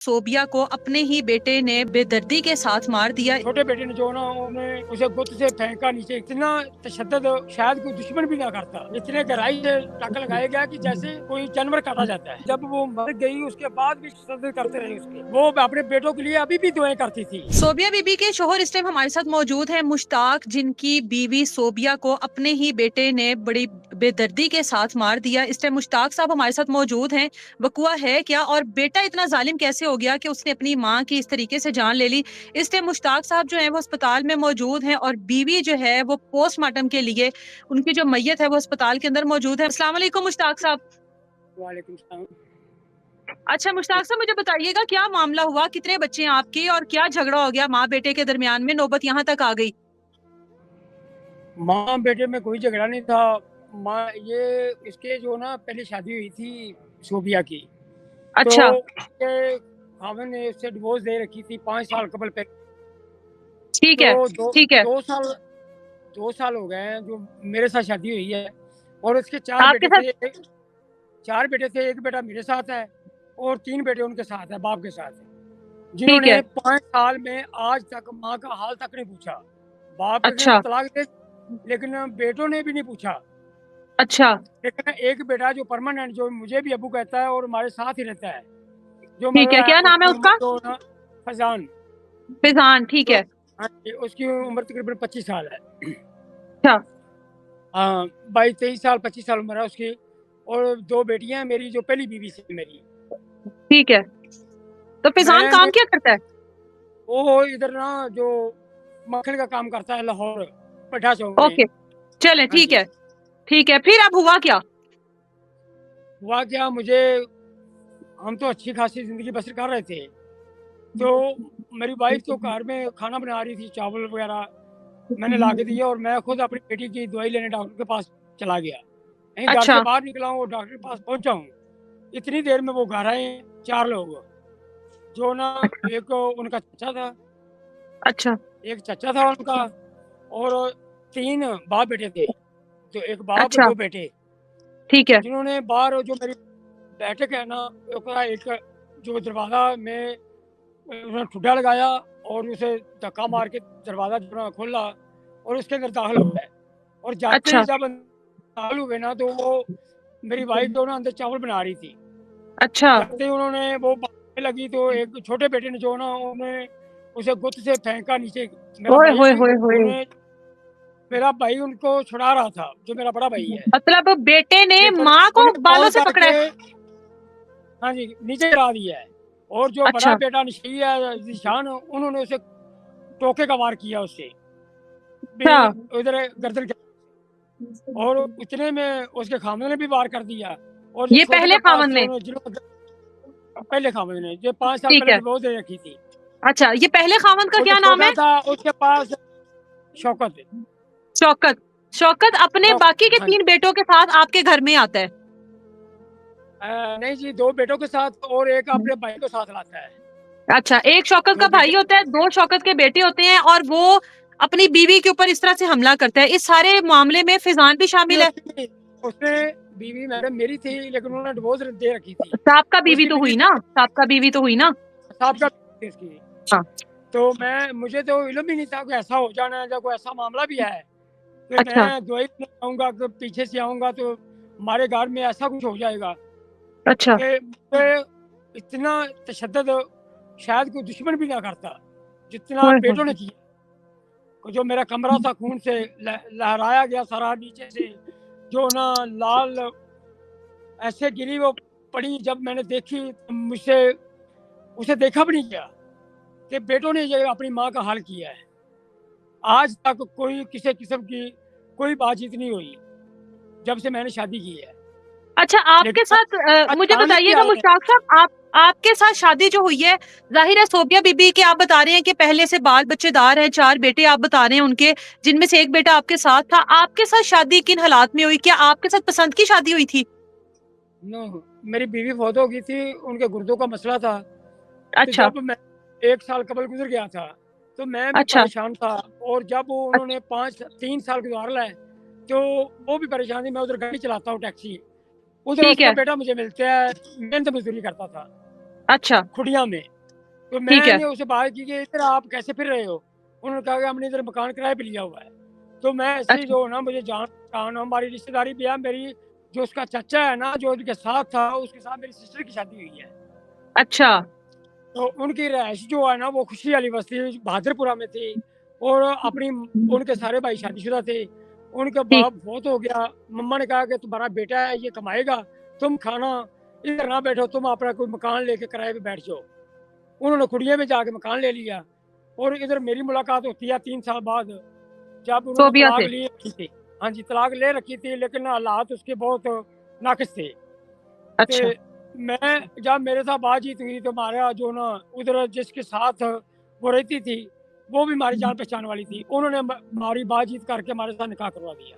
सोबिया को अपने ही बेटे ने बेदर्दी के साथ मार दिया। छोटे बेटे ने जो ना उन्हें उसे गुत्त से फेंका नीचे। इतना तशद्दद शायद कोई दुश्मन भी ना करता। इतने गहराई से टाका लगाया गया कि जैसे कोई जानवर काटा जाता है। जब वो मर गई उसके बाद भी तशद्दुद करते रहे उसके। वो अपने बेटों के लिए अभी भी दुआएं करती थी। सोबिया बीबी के शोहर इस टाइम हमारे साथ मौजूद है मुश्ताक, जिनकी बीवी सोबिया को अपने ही बेटे ने बड़ी बेदर्दी के साथ मार दिया। इस टाइम मुश्ताक साहब हमारे साथ मौजूद हैं। वकुआ है क्या और बेटा इतना जालिम कैसे हो गया कि उसने अपनी माँ की इस तरीके से जान ले ली। इस टाइम मुश्ताक साहब जो है वो अस्पताल में मौजूद हैं और बीवी जो है वो पोस्टमार्टम के लिए उनकी जो मैयत है वो अस्पताल के अंदर मौजूद है। अस्सलाम वालेकुम मुश्ताक साहब। वालेकुम सलाम। अच्छा मुश्ताक साहब, मुझे बताइएगा क्या मामला हुआ, कितने बच्चे हैं आपके और क्या झगड़ा हो गया माँ बेटे के दरमियान में, नौबत यहाँ तक आ गई। माँ बेटे में कोई झगड़ा नहीं था। माँ ये इसके जो ना पहले शादी हुई थी सोबिया की। तो अच्छा उसके खामन ने उससे डिवोर्स दे रखी थी 5 साल कबल पे। ठीक तो है। दो ठीक है। दो साल 2 साल हो गए हैं जो मेरे साथ शादी हुई है। और उसके चार आपके बेटे साथ। थे। चार बेटे थे, एक बेटा मेरे साथ है और 3 बेटे उनके साथ है, बाप के साथ है। ठीक जिन्होंने है। 5 साल में आज तक माँ का हाल तक नहीं पूछा। बाप ने तो अच्छा। तलाक दे, लेकिन बेटों ने भी नहीं पूछा। अच्छा। लेकिन एक बेटा जो परमानेंट, जो मुझे भी अबू कहता है और हमारे साथ ही रहता है, जो ठीक है, मतलब है, क्या नाम है उसकी उम्र उसका? जो ना फजान। फिजान, ठीक तो है। हाँ जी, उसकी उम्र तकरीबन 25 साल है। अच्छा। हाँ, 22-23 साल 25 साल उम्र है उसकी। और 2 बेटियां हैं मेरी, जो पहली बीवी से मेरी। ठीक है, तो फिजान मैंने काम क्या करता है? वो इधर ना जो मक्खन का काम करता है, लाहौर पठा चौक में। ओके, चले हाँ ठीक जी। है। ठीक है, फिर अब हुआ क्या? हुआ क्या, मुझे हम तो अच्छी खासी जिंदगी बसर कर रहे थे। तो मेरी वाइफ तो घर में खाना बना रही थी, चावल वगैरह मैंने ला के दिया और मैं खुद अपनी बेटी की दवाई लेने डॉक्टर के पास चला गया। कहीं घर से अच्छा। बाहर निकला हूँ और डॉक्टर के पास पहुंचा हूँ। इतनी देर में वो घर आए, 4 लोग। जो ना एक उनका चाचा था, अच्छा। एक चाचा था उनका, और 3 बाप बेटे थे। तो एक बाप अच्छा। 2 बेटे, ठीक है। जिन्होंने बाहर जो मेरी बैठक है ना, एक जो दरवाज़ा में उन्होंने ठुड्डा लगाया और उसे धक्का मार के दरवाज़ा जो ना खोला और उसके अंदर दाखिल हो गए। और जाते ही अच्छा। जब दाखिल हुए ना, तो वो मेरी वाइफ जो ना अंदर चावल बना रही थी। अच्छा। जाते ही उन्होंने वो बातने लगी, तो एक छोटे बेटे ने जो ना उन्हें उसे गुत्त से फेंका नीचे। मेरा ओए होए भाई होए होए। उन्हें मेरा भाई उनको छुड़ा रहा था, जो मेरा बड़ा भाई है। मतलब बेटे ने लेकिन माँ को उन्हें बालों कॉल से पकड़ा करके, है? हाँ जी, नीचे गिरा दिया है। और जो बड़ा अच्छा। बेटा निशी है निशान, उन्होंने उसे टोके का वार किया उससे भी, अच्छा। उधर गर्दन के। और उतने में उसके खामने ने भी वार कर दिया। और जो ये छोटे पहले के पास खामन ने? जो जिन्होंने पहले खामने ने, जो 5 साल ठीक पहले है। डिवोर्स दे रखी थी। अच्छा, ये पहले खामन का और जो क्या नाम छोटा है? था उसके पास शौकत। शौकत। शौकत अपने बाकी के हाँ जी। 3 बेटों के साथ आपके घर में आता है? नहीं जी, 2 बेटों के साथ और एक अपने भाई को साथ लाता है। अच्छा, एक शौकत का दो भाई बेटे। होता है, 2 शौकत के बेटे होते हैं और वो अपनी बीवी के ऊपर इस तरह से हमला करता है। इस सारे मामले में फिजान भी शामिल है? उसकी उसने बीवी मैडम मेरी थी, लेकिन उन्होंने डिवोर्स दे रखी थी। साबका बीवी उसकी तो बीवी हुई थी ना? साबका बीवी तो हुई ना? साहब का इसकी। हाँ। तो मुझे तो इल्म भी नहीं था कि ऐसा हो जाना है, जब कोई ऐसा मामला भी है। फिर अच्छा। मैं दवाई लेने आऊँगा कि पीछे से आऊँगा तो हमारे घर में ऐसा कुछ हो जाएगा अच्छा। कि मुझे इतना तशद्दुद शायद कोई दुश्मन भी ना करता जितना ओए बेटों ने होए। किया। जो मेरा कमरा था खून से लहराया गया सारा नीचे से। जो ना लाल ऐसे गिरी वो पड़ी, जब मैंने देखी तो मुझसे उसे देखा भी नहीं गया कि बेटों ने ये अपनी माँ का हाल किया है। आज तक कोई किसी किस्म की कोई बातचीत नहीं हुई जब से मैंने शादी की है। अच्छा, आपके लेकिन साथ मुझे अचानक ही बताइएगा आए। मुश्ताक साहब, आप आपके साथ शादी जो हुई है, जाहिर है सोबिया बीबी के आप बता रहे हैं कि पहले से बाल बच्चेदार हैं, 4 बेटे आप बता रहे हैं उनके, जिनमें से एक बेटा आपके साथ था। आपके साथ शादी किन हालात में हुई? क्या आपके साथ पसंद की शादी हुई थी? नो, मेरी बीवी फौत हो गई थी, उनके गुर्दों का मसला था। तो अच्छा। जब मैं 1 साल कबल गुजर गया था, तो मैं भी अच्छा। परेशान था। और जब वो अच्छा। उन्होंने 3 साल गुजार लाए, तो वो भी परेशान थी। मैं उधर गाड़ी चलाता हूँ, टैक्सी। उधर ठीक उसका है। बेटा मुझे मिलता है, मेहनत मजदूरी करता था। अच्छा, खुड़िया में। तो ठीक है। मैंने उससे बात की कि इधर आप कैसे फिर रहे हो? उन्होंने कहा कि हमने इधर मकान किराए पे लिया हुआ है। तो मैं ऐसे ही अच्छा, जो ना मुझे जान पहचान हमारी रिश्तेदारी भी है, मेरी जो उसका चाचा है ना जो उनके साथ था, उसके साथ मेरी सिस्टर की शादी हुई है। अच्छा, तो उनकी रहायश जो है ना वो खुशी वाली बस्ती बहादुरपुरा में थी, और अपनी उनके सारे भाई शादीशुदा थे। उनका ठीक। बाप बहुत हो गया। मम्मा ने कहा कि तुम्हारा बेटा है, ये कमाएगा, तुम खाना, इधर ना बैठो, तुम अपना कोई मकान लेके किराए पे बैठ जाओ। उन्होंने खुड़िया में जाके मकान ले लिया। और इधर मेरी मुलाकात होती है 3 साल बाद, जब उन्होंने सोबिया तलाक से। ले रखी थी। हाँ जी, तलाक ले रखी थी, लेकिन हालात उसके बहुत नाकिस थे। तो अच्छा, मैं जब मेरे साथ बातचीत हुई तो हमारा जो ना उधर जिसके साथ वो रहती थी, वो भी हमारी जान पहचान वाली थी। उन्होंने हमारी बातचीत करके हमारे साथ निकाह करवा दिया।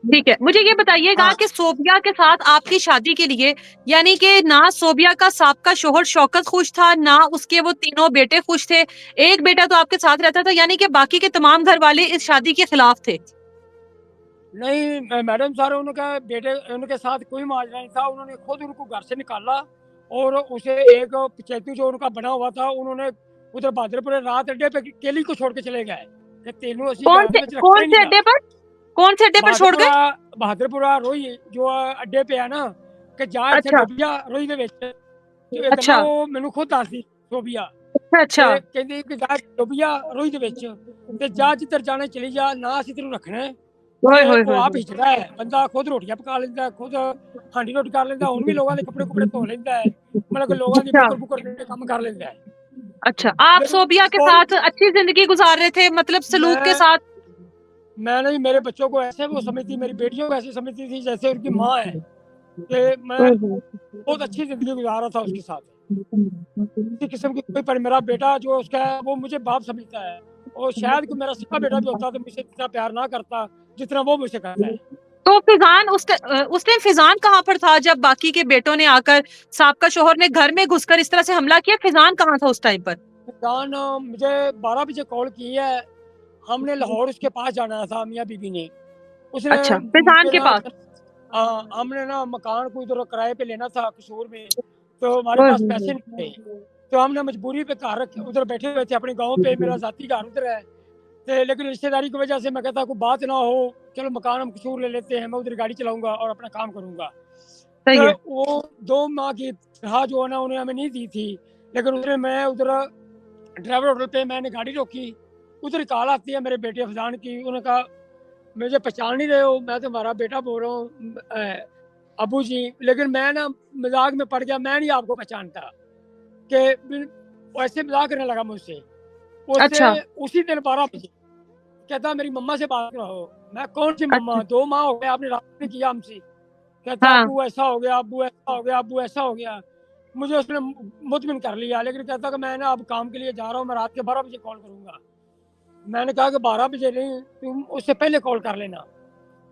ठीक है। मुझे ये बताइएगा हाँ। कि सोबिया के साथ आपकी शादी के लिए, यानी कि ना सोबिया का साबका शोहर शौकत खुश था, ना उसके वो तीनों बेटे खुश थे। एक बेटा तो आपके साथ रहता था, यानी कि बाकी के तमाम घर वाले इस शादी के खिलाफ थे। नहीं मैडम सर, उनका बेटे उनके साथ कोई माजरा नहीं था। उन्होंने खुद उनको घर से निकाला, और उसे एक पिचैतू जो उनका बना हुआ था, उन्होंने उधर बहादुरपुर रात अड्डे पे केली को छोड़ के चले गए कि तेनों असी कौन घर से में रखना कौन ही से नहीं गा। अड्डे पर? कौन से अड्डे पर छोड़ बहादुरपुरा गए? बहादुरपुरा रोही जो अड्डे पे है ना, कि जा इत्थे अच्छा, डुੱਬ जा रोही दे विच। जो एक ना अच्छा, वो मैनू खुद दसदी सोबिया अच्छा, कि अच्छा। कहंदी कि जा डुੱब जा रोही दे विच, ते जा जिधर जाना चली जा, ना असीं तैनूं रखना है। ओए ते होए वो होए आप होए। हिजड़ा है बंदा, खुद रोटियां पका लैंदा है, खुद हांडी रोटी कर लैंदा, हुण भी लोगां दे कपड़े कुपड़े धो लैंदा है, मतलब कि लोगां दी अच्छा, बुकर बुकर के काम कर लैंदा है। अच्छा। आप लेकिन सोबिया के और साथ अच्छी जिंदगी गुजार रहे थे, मतलब सलूक के मैं साथ? मैंने भी मेरे बच्चों को ऐसे वो समझती, मेरी बेटियों को ऐसे समझती थी जैसे उनकी माँ है, कि मैं ओहो। बहुत अच्छी ज़िंदगी गुज़ार रहा था उसके साथ। किसी किस्म की कोई पर मेरा बेटा जो उसका है वो मुझे बाप समझता है, और शायद कोई मेरा सगा बेटा भी होता तो मुझसे इतना प्यार ना करता जितना वो मुझसे करता है। तो फिजान उस टाइम फिजान कहाँ पर था जब बाकी के बेटों ने आकर साबका शोहर ने घर में घुसकर इस तरह से हमला किया? फिजान कहाँ था उस टाइम पर? जान मुझे 12 बजे कॉल की है। हमने लाहौर उसके पास जाना था, मियाँ बीबी ने। उसने अच्छा, फिजान मुझे के ना पास। हमने ना मकान को इधर किराए पे लेना था कसूर में, तो हमारे ओए पास होए पैसे नहीं थे। तो हमने मजबूरी पे घर रखे, उधर बैठे हुए थे अपने गाँव पे, मेरा ज़ाती घर उधर है। ते लेकिन रिश्तेदारी की वजह से मैं कहता कोई बात ना हो, चलो मकान हम कसूर ले लेते हैं, मैं उधर गाड़ी चलाऊँगा और अपना काम करूँगा। सही तो है। वो 2 माह की तनख्वाह जो है ना उन्हें हमें नहीं दी थी। लेकिन उधर मैं उधर ड्राइवर होटल पे मैंने गाड़ी रोकी, उधर कॉल आती है मेरे बेटे अफ़ज़ान की। उन्होंने कहा मुझे पहचान नहीं रहे हो, मैं तुम्हारा बेटा बोल रहा हूँ अब्बू जी। लेकिन मैं ना मज़ाक में पड़ गया, मैं नहीं आपको पहचानता, कि वो ऐसे मज़ाक करने लगा मुझसे। उससे अच्छा, उसी दिन 12 बजे कहता मेरी मम्मा से बात कराओ। मैं कौन सी मम्मा, अच्छा। 2 माह हो गए आपने रात नहीं किया हमसे। कहता हाँ। अब्बू ऐसा हो गया, अब्बू ऐसा हो गया, अब्बू ऐसा हो गया। मुझे उसने मुतमिन कर लिया, लेकिन कहता कि मैं ना अब काम के लिए जा रहा हूँ, मैं रात के 12 बजे कॉल करूँगा। मैंने कहा कि 12 बजे नहीं, तुम उससे पहले कॉल कर लेना।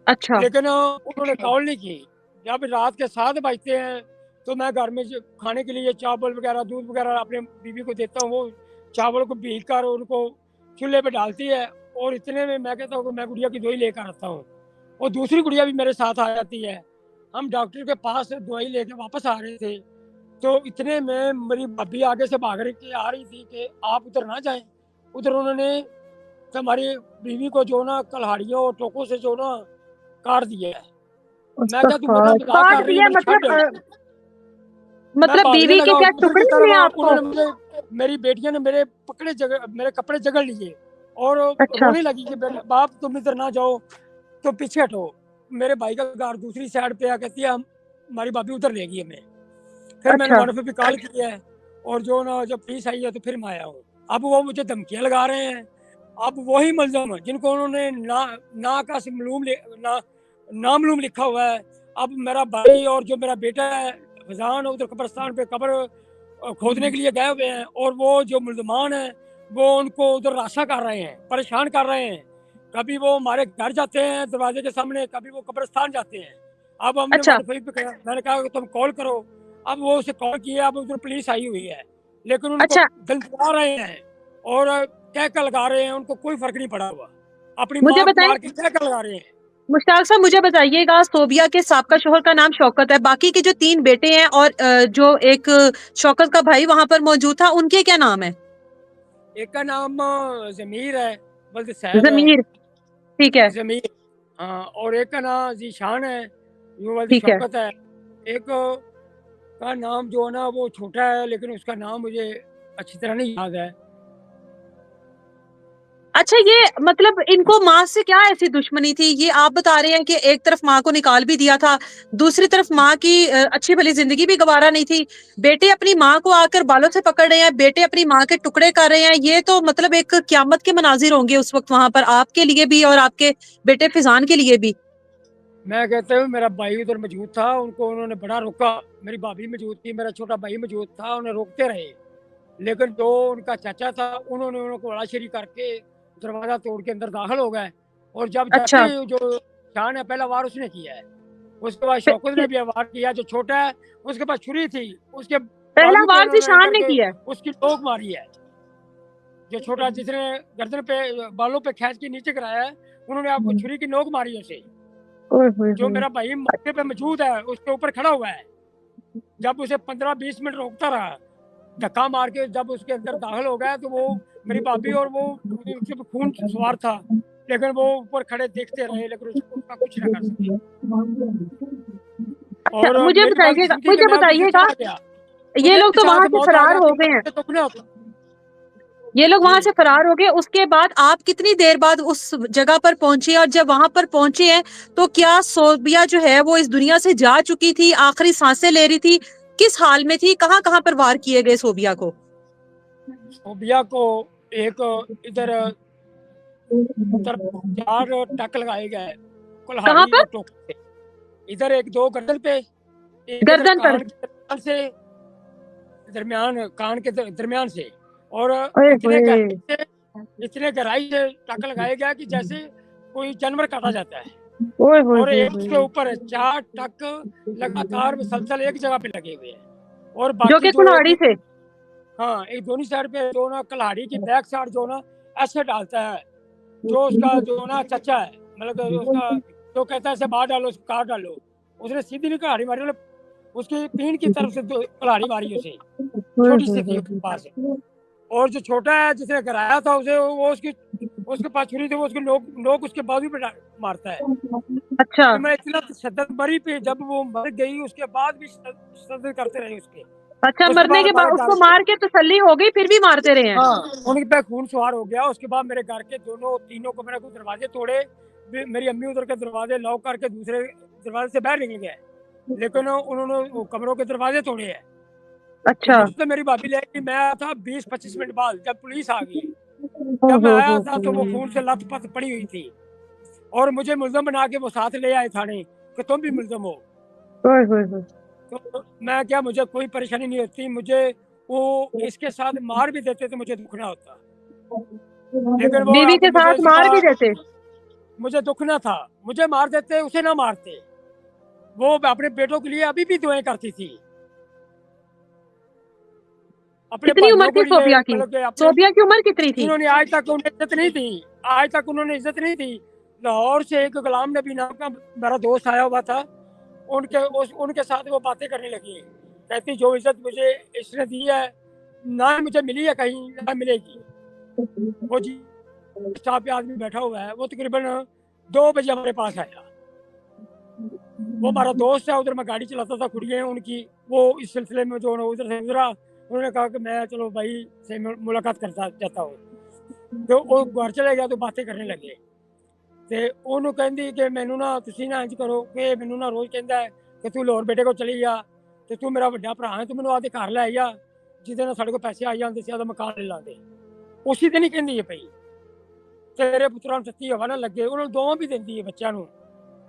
अच्छा, लेकिन उन्होंने कॉल नहीं की। जब रात के 7 बजते हैं तो मैं घर में खाने के लिए चावल वगैरह, दूध वगैरह अपने बीवी को देता हूँ। वो चावल को भीग कर उनको चूल्हे पे डालती है, और इतने में मैं कहता हूँ कि मैं गुड़िया की दवाई लेकर आता हूँ, और दूसरी गुड़िया भी मेरे साथ आ जाती है। हम डॉक्टर के पास दवाई लेके वापस आ रहे थे, तो इतने में मेरी भाभी आगे से भाग रही आ रही थी कि आप उधर ना जाएं। उधर उन्होंने हमारी बीवी को जो ना कल्हाड़ियों और टोकों से जो ना काट दिया है। मैं क्या, तू मेरे साथ मजाक काट कर रही है, दिया मेरे छड़। मतलब मैं भागने बीवी के लगा क्या उधर टुकड़े की मिले तरफ। आपको? उन्होंने मुझे, मेरी बेटियां ने मेरे कपड़े जगड़ लिए, और अच्छा, रोने लगी कि बाप तुम इधर ना जाओ, तो पीछे हटो। मेरे भाई का घर दूसरी साइड पे आ, कहती है हमारी भाभी उधर ले गई हमें। फिर मैंने अच्छा, 1 पे कॉल किया है, और जो ना जब पुलिस आई है तो फिर मैं आया हूँ। अब वो मुझे धमकियां लगा रहे हैं। अब वही मुलजम जिनको उन्होंने ना का ना नामलूम लिखा हुआ है। अब मेरा भाई और जो मेरा बेटा है फजान, उधर कब्रस्तान पे कब्र खोदने के लिए गए हुए हैं, और वो जो मुलजमान है वो उनको उधर रास्ता कर रहे हैं, परेशान कर रहे हैं। कभी वो हमारे घर जाते हैं दरवाजे के सामने, कभी वो कब्रस्तान जाते हैं। अब हमने अच्छा, वाईफाई पे कहा, मैंने कहा कि तुम कॉल करो। अब वो उसे कॉल किया, अब उधर पुलिस आई हुई है, लेकिन उनको अच्छा। धमका रहे हैं और टैकल लगा रहे हैं। उनको कोई फर्क नहीं पड़ा हुआ, अपनी मुझे माँ को बताएं, मार के टैकल लगा रहे हैं। मुश्ताक साहब मुझे बताइएगा, सोबिया के साबका शोहर का नाम शौकत है, बाकी के जो 3 बेटे हैं और जो एक शौकत का भाई वहां पर मौजूद था, उनके क्या नाम है? एक का नाम जमीर है, बल्कि सैद है। जमीर, ठीक है। जमीर, हाँ। और एक का नाम जीशान है, यूं बल्कि ठीक है। शौकत है। एक का नाम जो है ना वो छोटा है, लेकिन उसका नाम मुझे अच्छी तरह नहीं याद है। अच्छा, ये मतलब इनको माँ से क्या ऐसी दुश्मनी थी? ये आप बता रहे हैं कि एक तरफ माँ को निकाल भी दिया था, दूसरी तरफ माँ की अच्छी भली जिंदगी भी गवारा नहीं थी। बेटे अपनी माँ को आकर बालों से पकड़ रहे हैं, बेटे अपनी माँ के टुकड़े कर रहे हैं। ये तो मतलब एक क्यामत के मनाजिर होंगे उस वक्त वहां पर, आपके लिए भी और आपके बेटे फिजान के लिए भी। मैं कहता हूँ मेरा भाई उधर मौजूद था, उनको उन्होंने बड़ा रोका। मेरी भाभी मौजूद थी, मेरा छोटा भाई मौजूद था, उन्हें रोकते रहे। लेकिन जो उनका चाचा था, उन्होंने उनको बड़ाशरी करके दरवाजा तोड़ के अंदर दाखिल हो गए। और जब जाते अच्छा। ही जो शान है, पहला वार उसने किया है। उसके बाद प- शौकत ने भी वार किया, जो छोटा है उसके पास छुरी थी, उसके पहला बाजू पे वार उन्होंने जिशान ने करके किया है। उसकी टोक मारी है। जो छोटा जिसने गर्दन पे बालों पे खींच के नीचे कराया है, उन्होंने आपको छुरी की नोक मारी उसे। ओए होए जो होए। मेरा भाई मौके पे मौजूद है, उसके ऊपर खड़ा हुआ है। जब उसे 15-20 मिनट रोकता रहा, धक्का मार के जब उसके अंदर दाखिल हो गया, तो वो मेरी भाभी और वो उसके पे खून सवार था, लेकिन वो ऊपर खड़े देखते रहे, लेकिन उसका कुछ ना कर सके। अच्छा, और मुझे मेरी बताइएगा, बदकिस्मती कि मुझे मैं उधर से बताइएगा, चला गया। ये मुझे लोग भी तो वहां साथ से मौत आ फरार हो जाती, गए हैं। मुझे तो अपने होता। ये लोग जी, वहां से फरार हो गए, उसके बाद आप कितनी देर बाद उस जगह पर पहुंचे? और जब वहां पर पहुंचे हैं तो क्या सोबिया जो है वो इस दुनिया से जा चुकी थी, आखिरी सांसें ले रही थी, किस हाल में थी, कहाँ कहाँ पर वार किए गए सोबिया को? सोबिया को एक इधर तरफ 4 टक लगाए गए, कहाँ कुल्हाड़ी पर? और टोक से। इधर एक 2 गर्दन पे, एक इधर गर्दन पर। कान के दरमियान से, दरमियान कान के दरमियान से। और ओए इतने होए। गहराई से, इतने गहराई से टक लगाया गया कि जैसे कोई जानवर काटा जाता है। ओए होए और होए एक उसके होए। ऊपर 4 टक लगातार मुसलसल एक जगह पे लगे हुए हैं। और जो बाकी कि जो एक, कुल्हाड़ी से। हाँ, एक दोनों साइड पे जो ना कुल्हाड़ी की बैक साइड जो ना ऐसे डालता है, जो उसका जो ना चचा है, मतलब उसका जो कहता है ऐसे बाहर डालो, काट डालो, उसने सीधी नहीं कुल्हाड़ी मारी, मतलब उसकी पीठ की तरफ से कुल्हाड़ी मारी उसे। ओए छोटी होए सी थी उसके पास। होए। और जो छोटा है जिसने कराया था उसे, वो उसकी उसके पास छुरी थी, वो उसके नोक नोक उसके बाजू पे मारता है। अच्छा। तो मैं इतना तशद्दुद मरी पे, जब वो मर गई उसके बाद भी तशद्दुद करते रहे उसके। अच्छा, उसके मरने बाद के बाद हमारे घर उसको के, मार के तसल्ली हो गई, फिर भी मारते रहे हैं? हाँ, उनके पे खून सवार हो गया। उसके बाद मेरे घर के दोनों तीनों कमरे को दरवाजे तोड़े। मेरी अम्मी उधर के दरवाजे लॉक करके दूसरे दरवाजे से बाहर निकल गए, लेकिन उन्होंने वो कमरों के दरवाजे तोड़े हैं। तो अच्छा। जब से मेरी भाभी ले गई, मैं आया था 20-25 मिनट बाद, जब पुलिस आ गई। ओ जब मैं हो आया हो था तो वो खून से लथपथ पड़ी हुई थी, और मुझे मुलजम बना के वो साथ ले आए थाने कि तुम भी मुलजम हो। ओए होए होए। तो मैं क्या, मुझे कोई परेशानी नहीं होती, मुझे वो इसके साथ मार भी देते तो मुझे दुख ना होता। लेकिन वो बीवी अब के मुझे साथ इसका मार भी देते? मुझे दुख ना था। मुझे मार देते, उसे ना मारते। वो अपने बेटों के लिए अभी भी दुआएं करती थी, अपने कितनी उम्र भाइयों थी के लिए, सोबिया की? मतलब कि अपने। सोबिया की उम्र कितनी थी? इन्होंने आज तक उन्हें इज्जत नहीं दी, आज तक उन्होंने इज्जत नहीं दी। लाहौर से एक गुलाम नबी नाम का मेरा दोस्त आया हुआ था, उनके साथ वो बातें करने लगी। कहती जो इज्जत मुझे इसने दी है, ना मुझे मिली है कहीं, ना मिलेगी। वो जी स्टाफ पे आदमी बैठा हुआ है, वो तकरीबन 2 बजे हमारे पास आया। वो हमारा दोस्त है, उधर मैं गाड़ी चलाता था, कुड़ियाँ हैं उनकी। वो इस सिलसिले में जो उधर से गुजरा, उन्होंने कहा कि मैं चलो भाई से मुलाकात करता जाता हूँ। तो वो घर चले गया, तो बातें करने लगे। ਤੇ ਉਹਨੂੰ ਕਹਿੰਦੀ ਕਿ ਮੈਨੂੰ ਨਾ ਤੁਸੀਂ ਨਾ ਇੰਜ ਕਰੋ ਕਿ ਮੈਨੂੰ ਨਾ ਰੋਜ਼ ਕਹਿੰਦਾ ਹੈ ਕਿ ਤੂੰ ਲਾਹੌਰ ਬੇਟੇ ਕੋਲ ਚਲੀ ਜਾ, ਤੇ ਤੂੰ ਮੇਰਾ ਵੱਡਾ ਭਰਾ ਹੈ, ਤੂੰ ਮੈਨੂੰ ਆਪਦੇ ਘਰ ਲੈ ਜਾ, ਜਿਹਦੇ ਨਾਲ ਸਾਡੇ ਕੋਲ ਪੈਸੇ ਆ ਜਾਂਦੇ ਸੀ, ਆਦਾ ਮਕਾਨ ਲੈ ਲਾਂਦੇ। ਉਸੇ ਦਿਨ ਹੀ ਕਹਿੰਦੀ ਹੈ ਪਈ, ਤੇਰੇ ਪੁੱਤਰਾਂ ਨੂੰ ਸੱਚੀ ਹਵਾ ਨਾ ਲੱਗੇ, ਉਹਨਾਂ ਨੂੰ ਦੋਵਾਂ ਵੀ ਦਿੰਦੀ ਹੈ ਬੱਚਿਆਂ ਨੂੰ।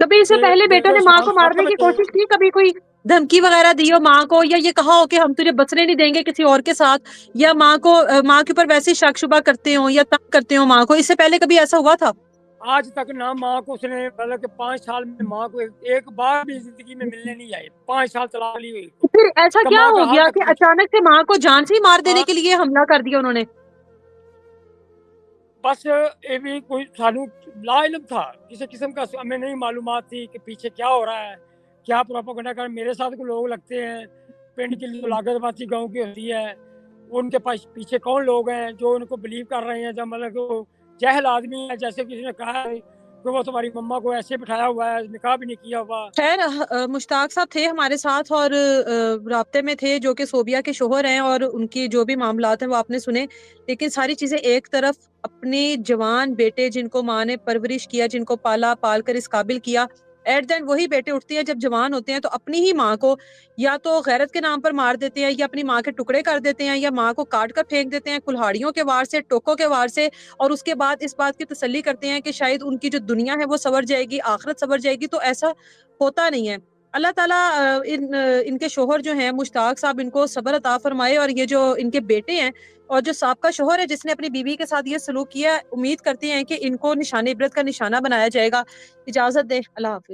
कभी इससे ਤੇ पहले बेटों ने ਬੇਟੇ माँ शाम को 7 मारने की ਵਜੇ कोशिश की? कभी कोई धमकी वगैरह दी हो माँ को, या ये कहा हो कि हम तुझे बचने नहीं देंगे किसी और के साथ, या माँ को माँ के ऊपर वैसे ही शक शुबा करते हो या तंग करते हो माँ को? इससे पहले कभी ऐसा हुआ था? आज तक ना माँ को उसने, मतलब कि 5 साल में माँ को एक बार भी जिंदगी में मिलने नहीं आई। 5 साल तलाक ली हुई तो फिर ऐसा तो क्या माँ हो का हाल गया तक कि पूछो। अचानक से माँ को जान से ही मार देने माँ के लिए हमला कर दिया उन्होंने? बस ये भी कोई सानू लाइल्म था, किसी किस्म का हमें नहीं मालूमात थी कि पीछे क्या हो रहा है, क्या प्रोपेगेंडा कर। मेरे साथ को लोग लगते हैं, पिंड की जो लागतबाजी गाँव की होती है, उनके पास पीछे कौन लोग हैं जो उनको बिलीव कर रहे हैं, जब मतलब कि वो जहल आदमी है, जैसे किसी ने कहा है कि वो तुम्हारी मम्मा को ऐसे बिठाया हुआ है, निकाह भी नहीं किया हुआ। खैर मुश्ताक साहब थे हमारे साथ और राब्ते में थे, जो कि सोबिया के शोहर हैं, और उनकी जो भी मामलात हैं वो आपने सुने। लेकिन सारी चीजें एक तरफ, अपने जवान बेटे जिनको माँ ने परवरिश किया, जिनको पाला पाल कर इस काबिल किया, एट द एंड वही बेटे उठती है जब जवान होते हैं तो अपनी ही माँ को या तो गैरत के नाम पर मार देते हैं, या अपनी माँ के टुकड़े कर देते हैं, या माँ को काट कर फेंक देते हैं कुल्हाड़ियों के वार से, टोकों के वार से। और उसके बाद इस बात की तसल्ली करते हैं कि शायद उनकी जो दुनिया है वो सवर जाएगी, आखिरत सवर जाएगी। तो ऐसा होता नहीं है। अल्लाह ताला इनके शोहर जो हैं मुश्ताक साहब, इनको सब्र अता फरमाए। और ये जो इनके बेटे हैं और जो साबका शोहर है जिसने अपनी बीवी के साथ ये सलूक किया, उम्मीद करते हैं कि इनको निशाने इबरत का निशाना बनाया जाएगा। इजाजत दें, अल्लाह हाफिज।